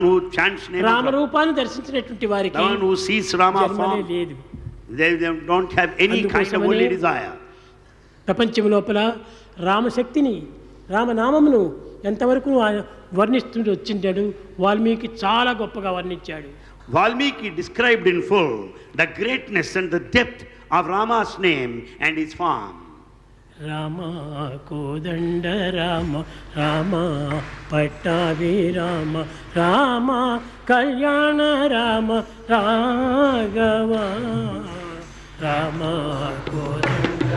who chants name రామరూపాన్ని దర్శించినటువంటి వారికి the one who sees Rama form, లేదు. they don't have any kind of worldly desire. ప్రపంచం లోపల రామశక్తిని రామనామమును ఎంతవరకు వర్ణిస్తూ వచ్చింటాడు వాల్మీకి చాలా గొప్పగా వర్ణించాడు. Valmiki described in full the greatness and the depth of Rama's name and his form. Rama కోదండ రామ రామ పట్టాభి రామ రామ కళ్యాణ రామ రాఘవ రామ కోదండ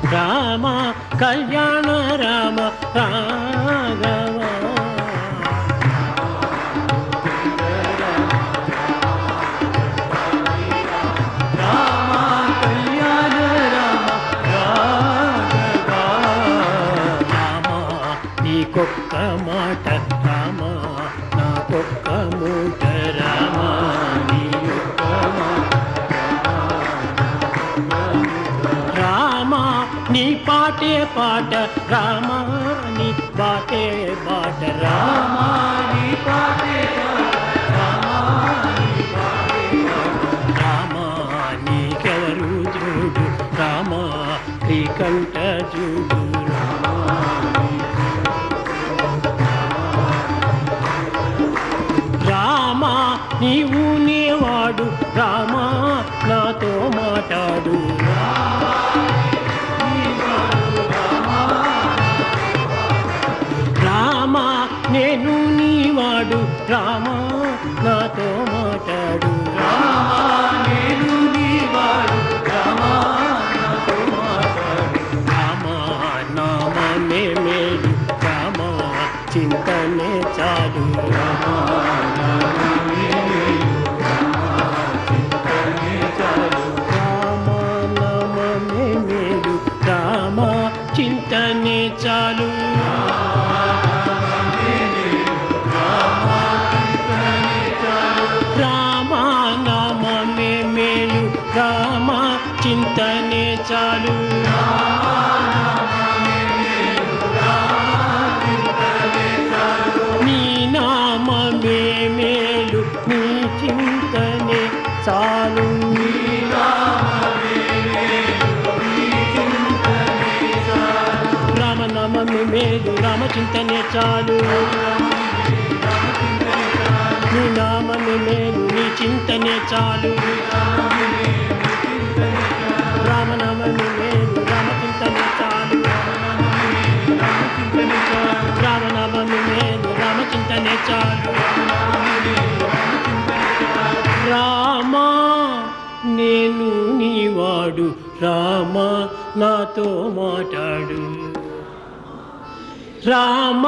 రామ కళ్యాణ రామ రాఘవ రామ కళ్యాణ రామ రాఘవ రామ నీకొక్క మాట రామ నాకొక్క మూట రామ నీ పాటే పాట రామ నీ బాటే బాట రామ నీ పాటే రామ నీకెవరు చూడు రామ శ్రీకంఠ చూడు రామ నీవు నీవాడు రామ నాతో మాట్లాడు రామ నేను నీవాడు రామ నాతో మాట్లాడు రామ నేను నీవాడు రామ నాతో మాట్లాడు రామ నామమే మేలు రామ చింతనే చాలు రామ నామమే మేలు రామ చింతనే చాలు రామ నామమే మేలు రామ చింతనే చాలు రామ చింతనే చాలు నీ నామమే మేలు నీ చింతనే చాలు రామ నామమే మేలు రామ చింతనే చాలు నీ నామమే మేలు నీ చింతనే చాలు రామనామమే మేలు రామ చింతనే చాలు రామనామమే మేలు రామ చింతనే చాలు రామ నేను నీవాడు రామ నాతో మాట్లాడు రామ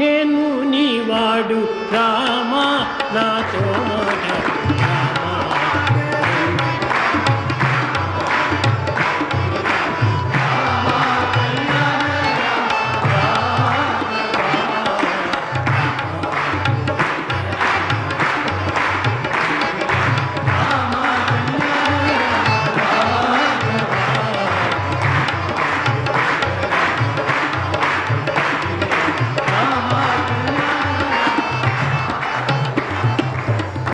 నేను నీవాడు రామ నాతో